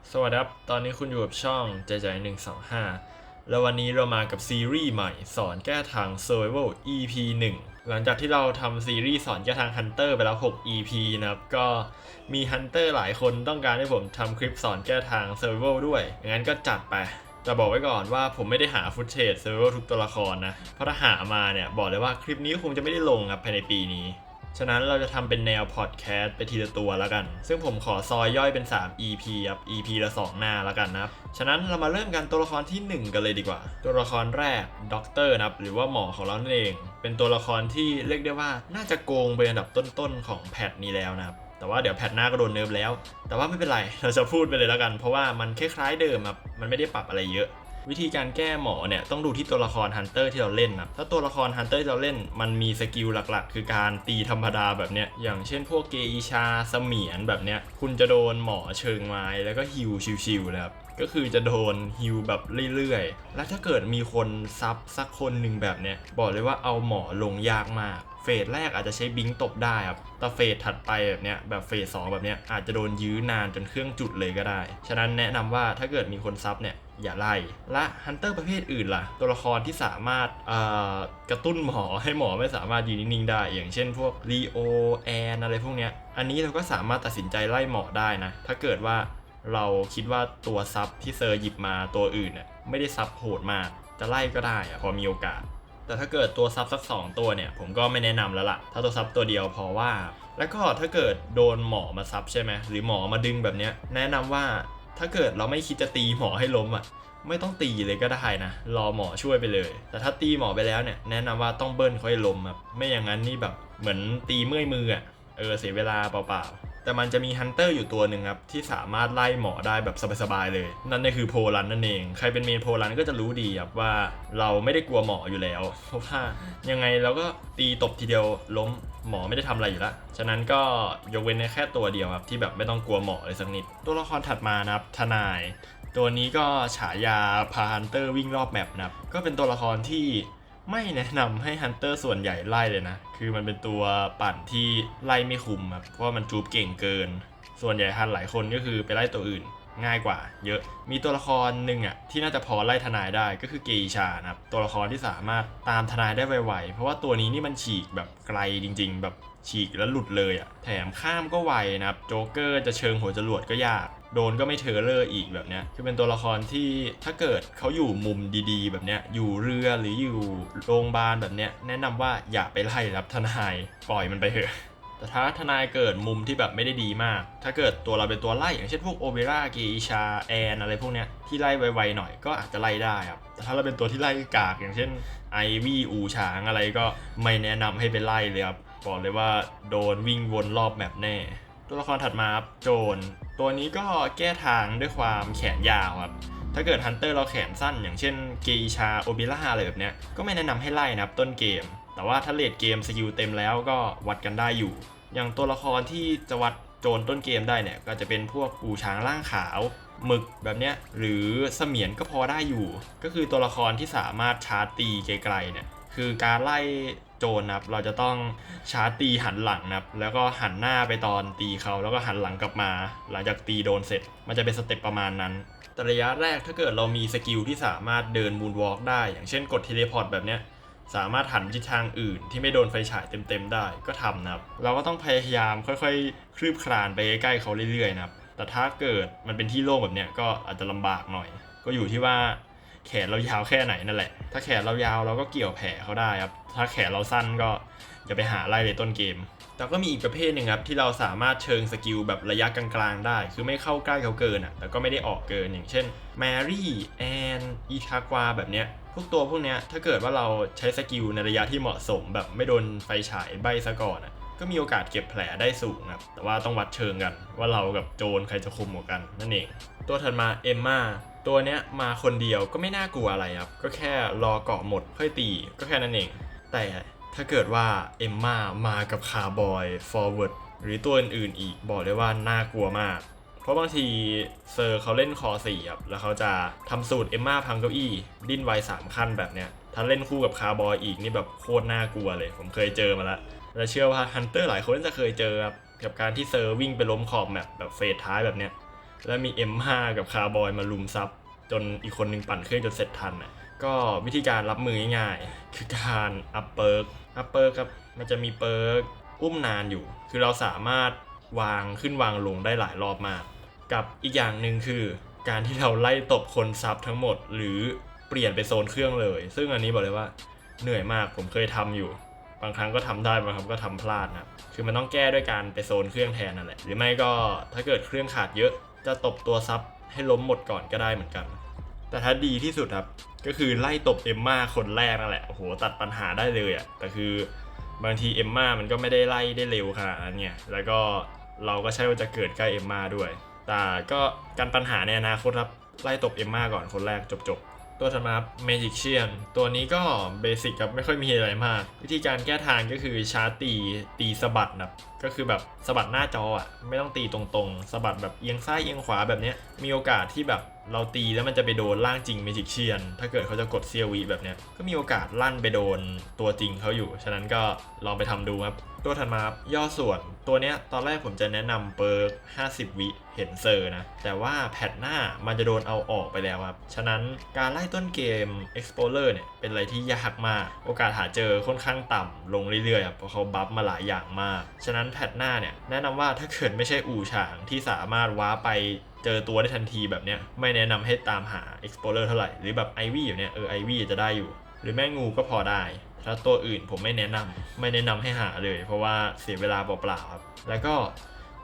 สวัสดีครับตอนนี้คุณอยู่กับช่องใจใจ125แล้ววันนี้เรามากับซีรีส์ใหม่สอนแก้ทาง Survival EP 1หลังจากที่เราทำซีรีส์สอนแก้ทาง Hunter ไปแล้ว6 EP นะครับก็มี Hunter หลายคนต้องการให้ผมทำคลิปสอนแก้ทาง Survival ด้วยงั้นก็จัดไปแต่บอกไว้ก่อนว่าผมไม่ได้หาฟุตเทจ Survival ทุกตัวละครนะเพราะถ้าหามาเนี่ยบอกเลยว่าคลิปนี้คงจะไม่ได้ลงครับภายในปีนี้ฉะนั้นเราจะทำเป็นแนวพอดแคสต์ไปทีละตัวแล้วกันซึ่งผมขอซอยย่อยเป็น3 EP ครับ EP ละ2หน้าแล้วกันนะครับฉะนั้นเรามาเริ่มกันตัวละครที่1กันเลยดีกว่าตัวละครแรกด็อกเตอร์นะครับหรือว่าหมอของเรานั่นเองเป็นตัวละครที่เรียกได้ว่าน่าจะโกงเป็นอันดับต้นๆของแพทนี้แล้วนะครับแต่ว่าเดี๋ยวแพทหน้าก็โดนเนิร์ฟแล้วแต่ว่าไม่เป็นไรเราจะพูดไปเลยแล้วกันเพราะว่ามันคล้ายๆเดิมครับมันไม่ได้ปรับอะไรเยอะวิธีการแก้หมอเนี่ยต้องดูที่ตัวละครฮันเตอร์ที่เราเล่นนะถ้าตัวละครฮันเตอร์ที่เราเล่นมันมีสกิลหลักๆคือการตีธรรมดาแบบเนี้ยอย่างเช่นพวกเกอิชาเสมียนแบบเนี้ยคุณจะโดนหมอเชิงไม้แล้วก็ฮิวชิวๆเลยครับก็คือจะโดนฮิวแบบเรื่อยๆแล้วถ้าเกิดมีคนซับสักคนหนึ่งแบบเนี้ยบอกเลยว่าเอาหมอลงยากมากเฟสแรกอาจจะใช้บิงตบได้ครับแต่เฟสถัดไปแบบเนี้ยแบบเฟส2แบบเนี้ยอาจจะโดนยื้อนานจนเครื่องจุดเลยก็ได้ฉะนั้นแนะนำว่าถ้าเกิดมีคนซับเนี่ยอย่าไล่และฮันเตอร์ประเภทอื่นล่ะตัวละครที่สามารถกระตุ้นหมอให้หมอไม่สามารถยืนนิ่งๆได้อย่างเช่นพวกลีโอแอนอะไรพวกเนี้ยอันนี้เราก็สามารถตัดสินใจไล่หมอได้นะถ้าเกิดว่าเราคิดว่าตัวซับที่เซอร์หยิบมาตัวอื่นเนี่ยไม่ได้ซับโหดมากจะไล่ก็ได้อะพอมีโอกาสแต่ถ้าเกิดตัวซับสัก2ตัวเนี่ยผมก็ไม่แนะนำแล้วล่ะถ้าตัวซับตัวเดียวพอว่าแล้วก็ถ้าเกิดโดนหมอมาซับใช่ไหมหรือหมอมาดึงแบบเนี้ยแนะนำว่าถ้าเกิดเราไม่คิดจะตีหมอให้ล้มอ่ะไม่ต้องตีเลยก็ได้นะรอหมอช่วยไปเลยแต่ถ้าตีหมอไปแล้วเนี่ยแนะนำว่าต้องเบิ้ลเขาให้ล้มครับไม่อย่างนั้นนี่แบบเหมือนตีเมื่อยมืออ่ะเสียเวลาเปล่าๆแต่มันจะมีฮันเตอร์อยู่ตัวหนึ่งครับที่สามารถไล่หมอได้แบบสบายๆเลยนั่นก็คือโพลันนั่นเองใครเป็นเมนโพลันก็จะรู้ดีครับว่าเราไม่ได้กลัวหมออยู่แล้วเพราะว่ายังไงเราก็ตีตบทีเดียวล้มหมอไม่ได้ทำอะไรอยู่แล้วฉะนั้นก็ยกเว้นในแค่ตัวเดียวครับที่แบบไม่ต้องกลัวหมอเลยสักนิดตัวละครถัดมานะครับทนายตัวนี้ก็ฉายาพาฮันเตอร์วิ่งรอบแมปนะครับก็เป็นตัวละครที่ไม่แนะนำให้ฮันเตอร์ส่วนใหญ่ไล่เลยนะคือมันเป็นตัวปั่นที่ไล่ไม่คุ้มครับเพราะว่ามันจูบเก่งเกินส่วนใหญ่ฮันหลายคนก็คือไปไล่ตัวอื่นง่ายกว่าเยอะมีตัวละครหนึ่งอ่ะที่น่าจะพอไล่ทนายได้ก็คือเกอิชานะครับตัวละครที่สามารถตามทนายได้ไวๆเพราะว่าตัวนี้นี่มันฉีกแบบไกลจริงๆแบบฉีกแล้วหลุดเลยอ่ะแถมข้ามก็ไวนะครับโจ๊กเกอร์จะเชิงหัวจรวดก็ยากโดนก็ไม่เทอร์เลอร์อีกแบบเนี้ยคือเป็นตัวละครที่ถ้าเกิดเขาอยู่มุมดีๆแบบเนี้ยอยู่เรือหรืออยู่โรงพยาบาลแบบเนี้ยแนะนำว่าอย่าไปไล่รับทนายปล่อยมันไปเถอะแต่ถ้าทนายเกิดมุมที่แบบไม่ได้ดีมากถ้าเกิดตัวเราเป็นตัวไล่อย่างเช่นพวกโอเบร่าเกอิชาแอนอะไรพวกเนี้ยที่ไล่ไวๆหน่อยก็อาจจะไล่ได้ครับแต่ถ้าเราเป็นตัวที่ไล่กากอย่างเช่นไอวี่อูฉางอะไรก็ไม่แนะนำให้ไปไล่เลยครับบอกเลยว่าโดนวิ่งวนรอบแมปแน่ตัวละครถัดมาครับโจนตัวนี้ก็แก้ทางด้วยความแขนยาวครับถ้าเกิดฮันเตอร์เราแขนสั้นอย่างเช่นเกอิชาโอเบร่าอะไรแบบเนี้ยก็ไม่แนะนำให้ไล่นะครับต้นเกมแต่ว่าถ้าเลดเกมสกิลเต็มแล้วก็วัดกันได้อยู่อย่างตัวละครที่จะวัดโจนต้นเกมได้เนี่ยก็จะเป็นพวกปูช้างล่างขาวหมึกแบบเนี้ยหรือเสมียนก็พอได้อยู่ก็คือตัวละครที่สามารถชาร์จตีไกลๆเนี่ยคือการไล่โจนนะครับเราจะต้องชาร์จตีหันหลังนะครับแล้วก็หันหน้าไปตอนตีเขาแล้วก็หันหลังกลับมาหลังจากตีโดนเสร็จมันจะเป็นสเต็ปประมาณนั้นแต่ระยะแรกถ้าเกิดเรามีสกิลที่สามารถเดินมูนวอล์กได้อย่างเช่นกดเทเลพอร์ตแบบเนี้ยสามารถหันทิศทางอื่นที่ไม่โดนไฟฉายเต็มๆได้ก็ทำนะครับเราก็ต้องพยายามค่อยๆคลืบคลานไปใกล้ๆเขาเรื่อยๆนะครับแต่ถ้าเกิดมันเป็นที่โล่งแบบเนี้ยก็อาจจะลำบากหน่อยก็อยู่ที่ว่าแขนเรายาวแค่ไหนนั่นแหละถ้าแขนเรายาวเราก็เกี่ยวแผลเขาได้ครับถ้าแขนเราสั้นก็อย่าไปหาไล่เลยต้นเกมแต่ก็มีอีกประเภทหนึ่งครับที่เราสามารถเชิงสกิลแบบระยะกลางๆได้คือไม่เข้าใกล้เขาเกินอ่ะแต่ก็ไม่ได้ออกเกินอย่างเช่นแมรี่แอนอีทากวาแบบเนี้ยพวกตัวพวกเนี้ยถ้าเกิดว่าเราใช้สกิลในระยะที่เหมาะสมแบบไม่โดนไฟฉายใบซะก่อนอ่ะก็มีโอกาสเก็บแผลได้สูงครับแต่ว่าต้องวัดเชิงกันว่าเรากับโจนใครจะคมกว่ากันนั่นเองตัวถัดมาเอมม่าตัวเนี้ยมาคนเดียวก็ไม่น่ากลัวอะไรครับก็แค่รอเกาะหมดค่อยตีก็แค่นั้นเองแต่ถ้าเกิดว่าเอมม่ามากับคาร์บอยฟอร์เวิร์ดหรือตัวอื่นๆอีกบอกเลยว่าน่ากลัวมากเพราะบางทีเซอร์เขาเล่นคอ4ครับแล้วเขาจะทำสูตรเอมม่าพังเก้าอี้ดิ้นไว3ขั้นแบบเนี้ยถ้าเล่นคู่กับคาร์บอยอีกนี่แบบโคตรน่ากลัวเลยผมเคยเจอมาแล้วและเชื่อว่าฮันเตอร์หลายคนจะเคยเจอครับกับการที่เซอร์วิ่งไปล้มขอบแมปแบบเฟสท้ายแบบเนี้ย แล้วมี M5 กับคาร์บอยมาลุมซับจนอีกคนนึงปั่นเครื่องจนเสร็จทันอ่ะก็วิธีการรับมือง่ายๆคือการอัพเปิร์กครับมันจะมีเปิร์กอุ้มนานอยู่คือเราสามารถวางขึ้นวางลงได้หลายรอบมากกับอีกอย่างหนึ่งคือการที่เราไล่ตบคนซับทั้งหมดหรือเปลี่ยนไปโซนเครื่องเลยซึ่งอันนี้บอกเลยว่าเหนื่อยมากผมเคยทำอยู่บางครั้งก็ทำได้บางครั้งก็ทำพลาดนะคือมันต้องแก้ด้วยการไปโซนเครื่องแทนนั่นแหละหรือไม่ก็ถ้าเกิดเครื่องขาดเยอะจะตบตัวซับให้ล้มหมดก่อนก็ได้เหมือนกันแต่ถ้าดีที่สุดครับก็คือไล่ตบเอมม่าคนแรกนั่นแหละโอ้โหตัดปัญหาได้เลยอ่ะแต่คือบางทีเอมม่ามันก็ไม่ได้ไล่ได้เร็วขนาดนั้นเนี่ยแล้วก็เราก็ใช่ว่าจะเกิดใกล้เอมม่าด้วยแต่ก็การปัญหาในอนาคตครับไล่ตบเอมม่าก่อนคนแรกจบตัวถัดมาเมจิกเชียนตัวนี้ก็เบสิกครับไม่ค่อยมีอะไรมากวิธีการแก้ทางก็คือชาร์จตีสะบัดนะก็คือแบบสะบัดหน้าจออ่ะไม่ต้องตีตรงๆสะบัดแบบเอียงซ้ายเอียงขวาแบบนี้มีโอกาสที่แบบเราตีแล้วมันจะไปโดนร่างจริงเมจิกเชียนถ้าเกิดเขาจะกดเซียววีแบบเนี้ยก็มีโอกาสลั่นไปโดนตัวจริงเขาอยู่ฉะนั้นก็ลองไปทำดูครับตัวถัดมาย่อส่วนตัวเนี้ยตอนแรกผมจะแนะนำเปิร์ก50 วิเห็นเซอร์นะแต่ว่าแพทหน้ามันจะโดนเอาออกไปแล้วครับฉะนั้นการไล่ต้นเกม Explorer เนี่ยเป็นอะไรที่ยากมากโอกาสหาเจอค่อนข้างต่ำลงเรื่อยๆเพราะเขาบัฟมาหลายอย่างมากฉะนั้นแพทหน้าเนี่ยแนะนำว่าถ้าเกิดไม่ใช่อู่ฉางที่สามารถว้าไปเจอตัวได้ทันทีแบบเนี้ยไม่แนะนำให้ตามหา Explorer เท่าไหร่หรือแบบ Ivy อยู่เนี่ยIvy จะได้อยู่หรือแม่งูก็พอได้ถ้าตัวอื่นผมไม่แนะนำให้หาเลยเพราะว่าเสียเวลาเปล่าๆครับแล้วก็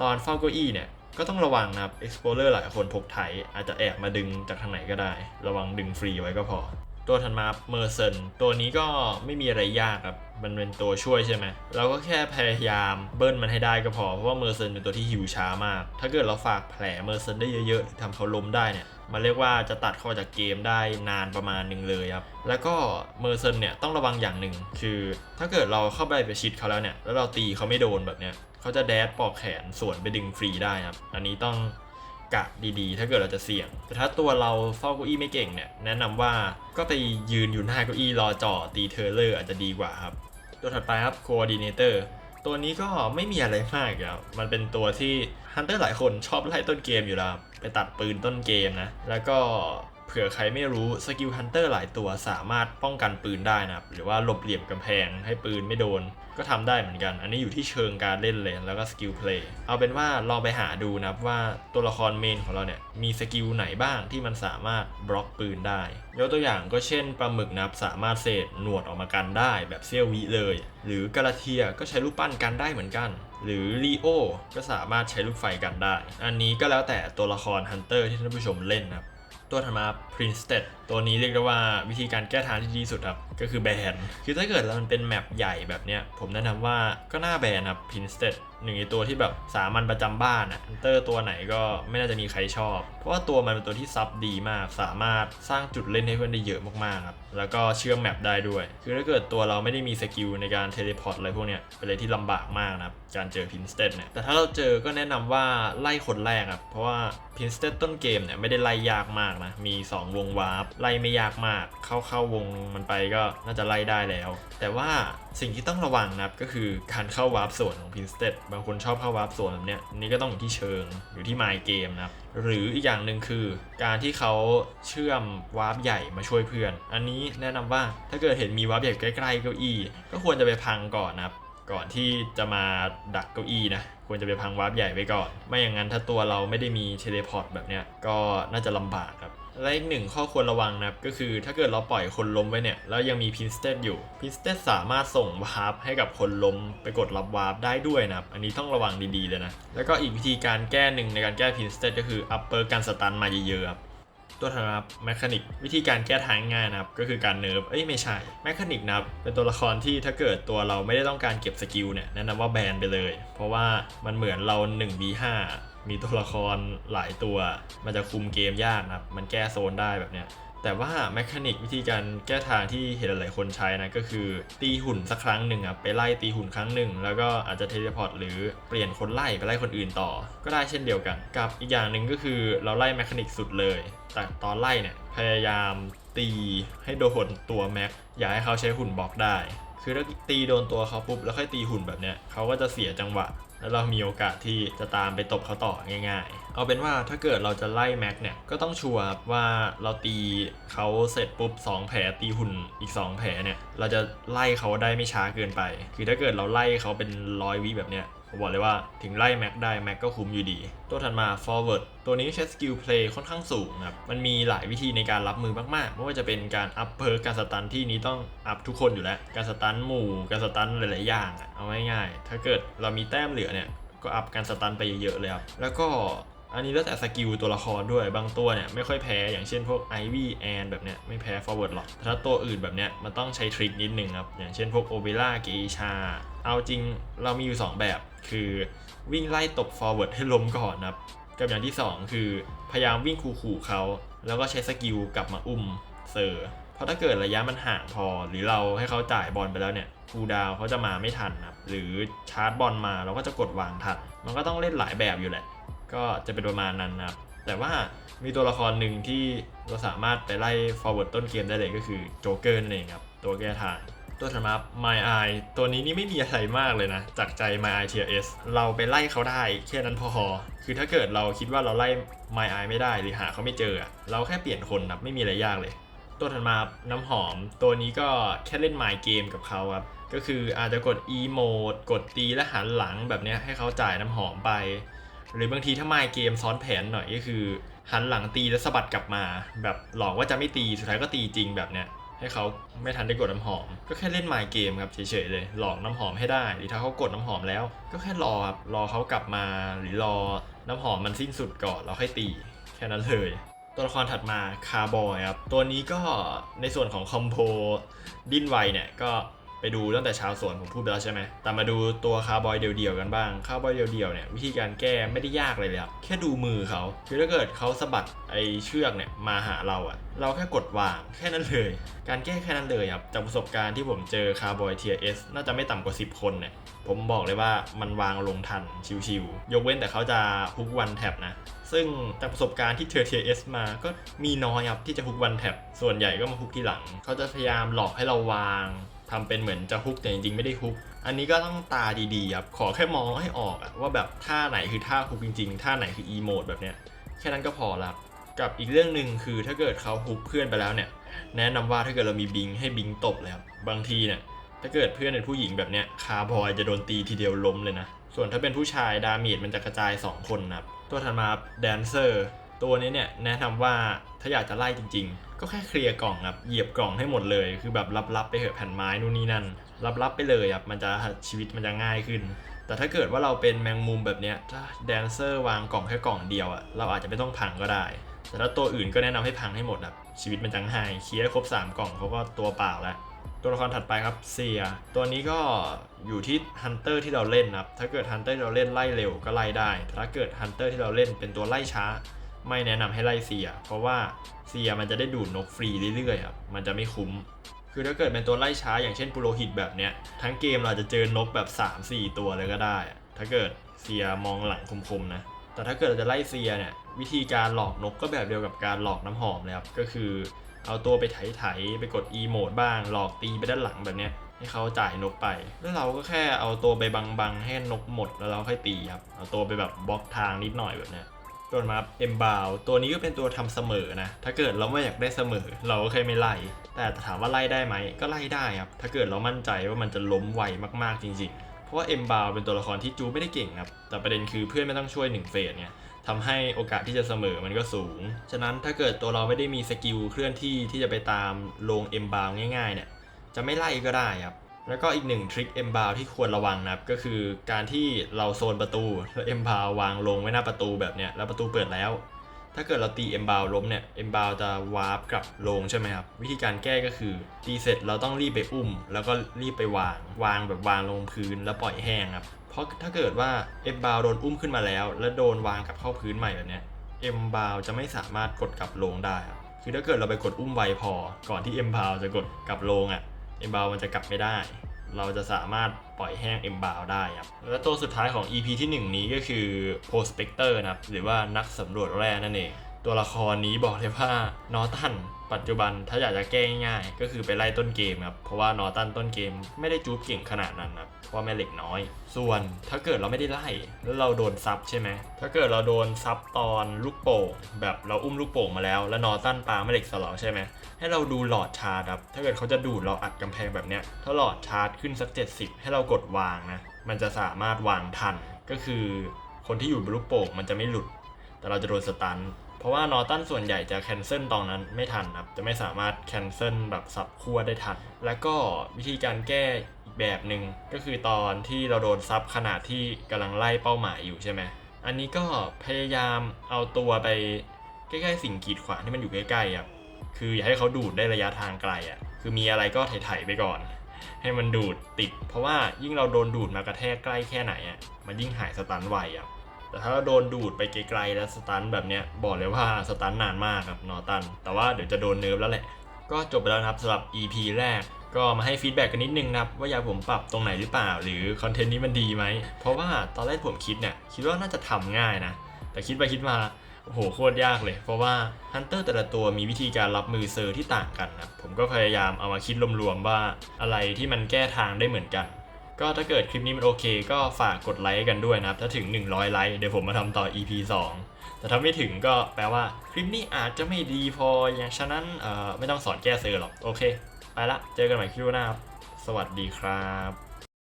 ตอนเฝ้าเก้าอี้เนี่ยก็ต้องระวังนะครับ Explorer หลายคนพกไถอาจจะแอบมาดึงจากทางไหนก็ได้ระวังดึงฟรีไว้ก็พอตัวถัดมาเมอร์เซนตัวนี้ก็ไม่มีอะไรยากครับมันเป็นตัวช่วยใช่ไหมเราก็แค่พยายามเบิ้ลมันให้ได้ก็พอเพราะว่าเมอร์เซนเป็นตัวที่หิวช้ามากถ้าเกิดเราฝากแผลเมอร์เซนได้เยอะๆทำเขาล้มได้เนี่ยมันเรียกว่าจะตัดเขาจากเกมได้นานประมาณหนึ่งเลยครับแล้วก็เมอร์เซนเนี่ยต้องระวังอย่างหนึ่งคือถ้าเกิดเราเข้าไปประชิดเขาแล้วเนี่ยแล้วเราตีเขาไม่โดนแบบเนี้ยเขาจะแดดปอกแขนส่วนไปดึงฟรีได้ครับอันนี้ต้องกะดีๆถ้าเกิดเราจะเสี่ยงแต่ถ้าตัวเราเฝ้าเก้าอี้ไม่เก่งเนี่ยแนะนำว่าก็ไปยืนอยู่หน้าเก้าอี้รอจ่อตีเทอร์เลอร์อาจจะดีกว่าครับตัวถัดไปครับ Coordinator ตัวนี้ก็ไม่มีอะไรมากครับมันเป็นตัวที่ฮันเตอร์หลายคนชอบไล่ต้นเกมอยู่แล้วไปตัดปืนต้นเกมนะแล้วก็เผื่อใครไม่รู้สกิลฮันเตอร์หลายตัวสามารถป้องกันปืนได้นะครับหรือว่าหลบเหลี่ยมกำแพงให้ปืนไม่โดนก็ทำได้เหมือนกันอันนี้อยู่ที่เชิงการเล่นเลยแล้วก็สกิลเพลย์เอาเป็นว่าลองไปหาดูนะว่าตัวละครเมนของเราเนี่ยมีสกิลไหนบ้างที่มันสามารถบล็อกปืนได้ยกตัวอย่างก็เช่นปลาหมึกนะครับสามารถเศษหนวดออกมากันได้แบบเซี่ยววิเลยหรือกาลาเทียก็ใช้ลูกปั้นกันได้เหมือนกันหรือลีโอก็สามารถใช้ลูกไฟกันได้อันนี้ก็แล้วแต่ตัวละครฮันเตอร์ที่ท่านผู้ชมเล่นนะครับตัวถัดมา Princeton ตัวนี้เรียกได้ว่าวิธีการแก้ทางที่ดีสุดครับก็คือแบนคือถ้าเกิดมันเป็นแมปใหญ่แบบเนี้ยผมแนะนำว่าก็น่าแบนครับ Princeton หนึ่งในตัวที่แบบสามัญประจำบ้านอ่ะฮันเตอร์ตัวไหนก็ไม่น่าจะมีใครชอบเพราะว่าตัวมันเป็นตัวที่ซับดีมากสามารถสร้างจุดเล่นให้เพื่อนได้เยอะมากๆครับแล้วก็เชื่อมแมปได้ด้วยคือถ้าเกิดตัวเราไม่ได้มีสกิลในการเทเลพอร์ตอะไรพวกเนี้ยเป็นอะไรที่ลำบากมากนะครับการเจอ Princeton เนี่ยแต่ถ้าเราเจอก็แนะนำว่าไล่คนแรกครับเพราะว่า Princeton ต้นเกมเนี่ยไม่ได้ไล่ยากมากนะมี2วงวาร์ปไล่ไม่ยากมากเข้าวงมันไปก็น่าจะไล่ได้แล้วแต่ว่าสิ่งที่ต้องระวังนะครับก็คือการเข้าวาร์ปส่วนของ Princeton บางคนชอบเข้าวาร์ปส่วนแบบเนี้ยนี่ก็ต้องอยู่ที่เชิงอยู่ที่ My Game นะครับหรืออีกอย่างหนึ่งคือการที่เขาเชื่อมวาร์ปใหญ่มาช่วยเพื่อนอันนี้แนะนำว่าถ้าเกิดเห็นมีวาร์ปใหญ่ใกล้ๆเก้าอี้ก็ควรจะไปพังก่อนนะครับก่อนที่จะมาดักเก้าอี้นะควรจะไปพังวาร์ปใหญ่ไว้ก่อนไม่อย่างนั้นถ้าตัวเราไม่ได้มีเทเลพอร์ตแบบเนี้ยก็น่าจะลำบากครับและอีกหนึ่งข้อควรระวังนะครับก็คือถ้าเกิดเราปล่อยคนล้มไว้เนี่ยแล้วยังมีพินสเตตอยู่พินสเตตสามารถส่งวาร์ปให้กับคนล้มไปกดรับวาร์ปได้ด้วยนะครับอันนี้ต้องระวังดีๆเลยนะแล้วก็อีกวิธีการแก้หนึ่งในการแก้พินสเตตก็คืออัปเปอร์การสตันมาเยอะๆครับตัวถัดมาแมคานิกวิธีการแก้ทางง่ายนะครับก็คือการเนิร์ฟไม่ใช่แมคานิกนะครับเป็นตัวละครที่ถ้าเกิดตัวเราไม่ได้ต้องการเก็บสกิลเนี่ยแนะนำว่าแบนไปเลยเพราะว่ามันเหมือนเรา 1v5 มีตัวละครหลายตัวมันจะคุมเกมยากนะครับมันแก้โซนได้แบบเนี้ยแต่ว่าแมคานิกวิธีการแก้ทางที่เห็นหลายคนใช้นะก็คือตีหุ่นสักครั้งหนึ่งครับไปไล่ตีหุ่นครั้งหนึ่งแล้วก็อาจจะเทเลพอร์ตหรือเปลี่ยนคนไล่ไปไล่คนอื่นต่อก็ได้เช่นเดียวกันกับอีกอย่างหนึ่งก็คือเราไล่แมคานิกสุดเลยแต่ตอนไล่เนี่ยพยายามตีให้โดนตัวแม็กอย่าให้เขาใช้หุ่นบล็อกได้ค คือถ้าตีโดนตัวเขาปุ๊บแล้วค่อยตีหุ่นแบบเนี้ยเขาก็จะเสียจังหวะแล้วเรามีโอกาสที่จะตามไปตบเขาต่อง่ายๆเอาเป็นว่าถ้าเกิดเราจะไล่แม็กเนี่ยก็ต้องชัวร์ว่าเราตีเขาเสร็จปุ๊บ2แผลตีหุ่นอีก2แผลเนี่ยเราจะไล่เขาได้ไม่ช้าเกินไปคือถ้าเกิดเราไล่เขาเป็น100 วิแบบเนี้ยผมบอกเลยว่าถึงไล่แม็กได้แม็กก็คุ้มอยู่ดีตัวถัดมา forward ตัวนี้ใช้สกิลเพลย์ค่อนข้างสูงครับมันมีหลายวิธีในการรับมือมากๆไม่ว่าจะเป็นการอัพเพิร์กการสตันที่นี้ต้องอัพทุกคนอยู่แล้วการสตันหมู่การสตันหลายๆอย่างเอาง่ายๆถ้าเกิดเรามีแต้มเหลือเนี่ยก็อัพการสตันไปเยอะเลยครับแล้วก็อันนี้แล้วแต่สกิลตัวละครด้วยบางตัวเนี่ยไม่ค่อยแพ้อย่างเช่นพวก Ivy แอนแบบเนี้ยไม่แพ้ forward หรอกถ้าตัวอื่นแบบเนี้ยมันต้องใช้ทริคนิดนึงครับอย่างเช่นพวกโอเบล่าเกชาเอาจริงเรามีอยู่2แบบคือวิ่งไล่ตบ forward ให้ล้มก่อนครับกับอย่างที่2คือพยายามวิ่งขู่เขาแล้วก็ใช้สกิลกลับมาอุ้มเซอร์เพราะถ้าเกิดระยะมันห่างพอหรือเราให้เขาจ่ายบอลไปแล้วเนี่ยคูลดาวน์เขาจะมาไม่ทันครับหรือชาร์จบอลมาเราก็จะกดวางทันมันก็ต้องเล่นหลายแบบอยู่แหละก็จะเป็นประมาณนั้นนะครับแต่ว่ามีตัวละครหนึ่งที่เราสามารถไปไล่ forward ต้นเกมได้เลยก็คือโจ๊กเกอร์นั่นเองครับตัวแก้ทางตัวถัดมา My Eye ตัวนี้นี่ไม่มีอะไรมากเลยนะจากใจ My Eye Tier S เราไปไล่เขาได้แค่นั้นพอคือถ้าเกิดเราคิดว่าเราไล่ My Eye ไม่ได้หรือหาเขาไม่เจอเราแค่เปลี่ยนคนครับไม่มีอะไรยากเลยตัวถัดมาน้ำหอมตัวนี้ก็แค่เล่น My Game กับเขาครับก็คืออาจจะกด E Mode กดตีและหันหลังแบบนี้ให้เขาจ่ายน้ำหอมไปหรือบางทีถ้า My Game ซ้อนแผนหน่อยก็คือหันหลังตีแล้วสะบัดกลับมาแบบหลอกว่าจะไม่ตีสุดท้ายก็ตีจริงแบบเนี้ยให้เขาไม่ทันได้กดน้ำหอมก็แค่เล่น My Game ครับเฉยๆเลยหลอกน้ำหอมให้ได้หรือถ้าเขากดน้ำหอมแล้วก็แค่รอครับรอเขากลับมาหรือรอน้ำหอมมันสิ้นสุดก่อนแล้วค่อยตีแค่นั้นเลยตัวละครถัดมาคาร์บอยครับตัวนี้ก็ในส่วนของคอมโบดิ้นไวเนี่ยก็ไปดูตั้งแต่ชาวสวนผมพูดไปแล้วใช่ไหมแต่มาดูตัวคาร์บอยเดี่ยวๆกันบ้างคาร์บอยเดี่ยวๆเนี่ยวิธีการแก้ไม่ได้ยากเลยครับแค่ดูมือเขาคือถ้าเกิดเขาสะบัดไอเชือกเนี่ยมาหาเราเราแค่กดวางแค่นั้นเลยการแก้แค่นั้นเลยครับจากประสบการณ์ที่ผมเจอคาร์บอย Tier S น่าจะไม่ต่ำกว่า10 คนเนี่ยผมบอกเลยว่ามันวางลงทันชิวๆยกเว้นแต่เขาจะฮุกวันแท็บนะซึ่งจากประสบการณ์ที่เจอ Tier S มาก็มีน้อยครับที่จะฮุกวันแท็บส่วนใหญ่ก็มาฮุกทีหลังเขาจะพยายามหลอกให้เราวางทำเป็นเหมือนจะฮุกแต่จริงๆไม่ได้ฮุกอันนี้ก็ต้องตาดีๆครับขอแค่มองให้ออกว่าแบบท่าไหนคือท่าฮุกจริงๆท่าไหนคือ E mode แบบเนี้ยแค่นั้นก็พอละกับอีกเรื่องหนึ่งคือถ้าเกิดเขาฮุกเพื่อนไปแล้วเนี่ยแนะนำว่าถ้าเกิดเรามีบิงให้บิงตบเลยครับบางทีเนี่ยถ้าเกิดเพื่อนเป็นผู้หญิงแบบเนี้ยคาร์บอยจะโดนตีทีเดียวล้มเลยนะส่วนถ้าเป็นผู้ชายดาเมจมันจะกระจาย2 คนนะครับตัวถัดมาแดนเซอร์ตัวนี้เนี่ยแนะนำว่าถ้าอยากจะไล่จริงๆก็แค่เคลียร์กล่องครับเหยียบกล่องให้หมดเลยคือแบบรับๆไปเหอะแผ่นไม้นู่นนี่นั่นรับๆไปเลยครับมันจะชีวิตมันจะง่ายขึ้นแต่ถ้าเกิดว่าเราเป็นแมงมุมแบบเนี้ยถ้าแดนเซอร์วางกล่องแค่กล่องเดียวเราอาจจะไม่ต้องพังก็ได้แต่ถ้าตัวอื่นก็แนะนำให้พังให้หมดครับชีวิตมันจะง่ายเคลียร์ครบ3 กล่องเขาก็ตัวเปล่าแล้วตัวละครถัดไปครับเซียตัวนี้ก็อยู่ที่ฮันเตอร์ที่เราเล่นครับถ้าเกิดฮันเตอร์ที่เราเล่นไล่เร็วก็ไล่ได้ถ้าเกิดฮันเตอร์ที่เราเล่นเป็นตัวไล่ช้าไม่แนะนำให้ไล่เซียเพราะว่าเซียมันจะได้ดูดนกฟรีเรื่อยๆครับมันจะไม่คุ้มคือถ้าเกิดเป็นตัวไล่ช้าอย่างเช่นปุโรหิตแบบเนี้ยทั้งเกมเราจะเจอนกแบบ 3-4 ตัวเลยก็ได้ถ้าเกิดเซียมองหลังคมๆนะแต่ถ้าเกิดเราจะไล่เซียเนี่ยวิธีการหลอกนกก็แบบเดียวกับการหลอกน้ำหอมเลยครับก็คือเอาตัวไปไถไปกด E mode บ้างหลอกตีไปด้านหลังแบบเนี้ยให้เขาจ่ายนกไปแล้วเราก็แค่เอาตัวไปบังให้นกหมดแล้วเราค่อยตีครับเอาตัวไปแบบบล็อกทางนิดหน่อยแบบเนี้ยตัวมาเอ็มบาวตัวนี้ก็เป็นตัวทำเสมอนะถ้าเกิดเราไม่อยากได้เสมอเราก็แค่ไม่ไล่แต่ถามว่าไล่ได้ไหมก็ไล่ได้ครับถ้าเกิดเรามั่นใจว่ามันจะล้มไวมากๆจริงๆเพราะว่าเอ็มบาวเป็นตัวละครที่จูไม่ได้เก่งครับแต่ประเด็นคือเพื่อนไม่ต้องช่วย1 เฟสเนี่ยทำให้โอกาสที่จะเสมอมันก็สูงฉะนั้นถ้าเกิดตัวเราไม่ได้มีสกิลเคลื่อนที่จะไปตามลงเอ็มบาวง่ายๆเนี่ยจะไม่ไล่ก็ได้ครับแล้วก็อีก1 ทริคเอ็มบาวที่ควรระวังนะครับก็คือการที่เราโซนประตูแล้วเอ็มบาววางลงไว้หน้าประตูแบบเนี้ยแล้วประตูเปิดแล้วถ้าเกิดเราตีเอ็มบาวล้มเนี่ยเอ็มบาวจะวาร์ปกลับลงใช่ไหมครับวิธีการแก้ก็คือตีเสร็จเราต้องรีบไปอุ้มแล้วก็รีบไปวางแบบวางลงพื้นแล้วปล่อยแห้งครับเพราะถ้าเกิดว่าเอ็มบาวโดนอุ้มขึ้นมาแล้วโดนวางกลับเข้าพื้นใหม่แบบเนี้ยเอ็มบาวจะไม่สามารถกดกลับลงได้ครับคือถ้าเกิดเราไปกดอุ้มไวพอก่อนที่เอ็มบาวจะกดกลับลงเอ็มบาวมันจะกลับไม่ได้เราจะสามารถปล่อยแห้งเอ็มบาวได้ครับและตัวสุดท้ายของ EP ที่ 1 นี้ก็คือ Prospector นะครับหรือว่านักสำรวจแร่นั่นเอง ตัวละครนี้บอกเลยว่านอร์ตันปัจจุบันถ้าอยากจะแก้ง่ายๆก็คือไปไล่ต้นเกมครับเพราะว่านอร์ตันต้นเกมไม่ได้จูบเก่งขนาดนั้นครับเพราะว่าแม่เหล็กน้อยส่วนถ้าเกิดเราไม่ได้ไล่แล้วเราโดนซับใช่ไหมถ้าเกิดเราโดนซับตอนลูกโป่งแบบเราอุ้มลูกโป่งมาแล้วนอร์ตันปาแม่เหล็กสลอใช่ไหมให้เราดูหลอดชาร์จครับถ้าเกิดเขาจะดูดเราอัดกำแพงแบบเนี้ยถ้าหลอดชาร์จขึ้นสัก70ให้เรากดวางนะมันจะสามารถวางทันก็คือคนที่อยู่บนลูกโป่งมันจะไม่หลุดแต่เราจะโดนสตันเพราะว่านอร์ตันส่วนใหญ่จะแคนเซิลตอนนั้นไม่ทันครับจะไม่สามารถแคนเซิลแบบสับขั้วได้ทันแล้วก็วิธีการแก้อีกแบบหนึ่งก็คือตอนที่เราโดนซับขนาดที่กำลังไล่เป้าหมายอยู่ใช่ไหมอันนี้ก็พยายามเอาตัวไปใกล้ๆสิ่งกีดขวางที่มันอยู่ใกล้ๆครับคืออย่าให้เขาดูดได้ระยะทางไกลอ่ะคือมีอะไรก็ไถ่ๆไปก่อนให้มันดูดติดเพราะว่ายิ่งเราโดนดูดมากระแทกใกล้แค่ไหนอ่ะมันยิ่งหายสตันไวอ่ะแต่ถ้าเราโดนดูดไปไกลๆแล้วสตันแบบเนี้ยบอกเลยว่าสตันนานมากครับนอร์ตันแต่ว่าเดี๋ยวจะโดนเนิร์ฟแล้วแหละก็จบไปแล้วนะครับสำหรับ EP แรกก็มาให้ฟีดแบ็กกันนิดนึงนะครับว่าอยากผมปรับตรงไหนหรือเปล่าหรือคอนเทนต์นี้มันดีไหมเพราะว่าตอนแรกผมคิดว่าน่าจะทำง่ายนะแต่คิดไปคิดมาโอ้โหโคตรยากเลยเพราะว่าฮันเตอร์แต่ละตัวมีวิธีการรับมือเซอร์ที่ต่างกันนะผมก็พยายามเอามาคิดรวมๆว่าอะไรที่มันแก้ทางได้เหมือนกันก็ถ้าเกิดคลิปนี้มันโอเคก็ฝากกดไลค์กันด้วยนะครับถ้าถึง100ไลค์เดี๋ยวผมมาทำต่อ EP 2แต่ถ้าไม่ถึงก็แปลว่าคลิปนี้อาจจะไม่ดีพออย่างฉะนั้นไม่ต้องสอนแก้เซอร์หรอกโอเคไปละเจอกันใหม่คลิปหน้าครับสวัสดีครับ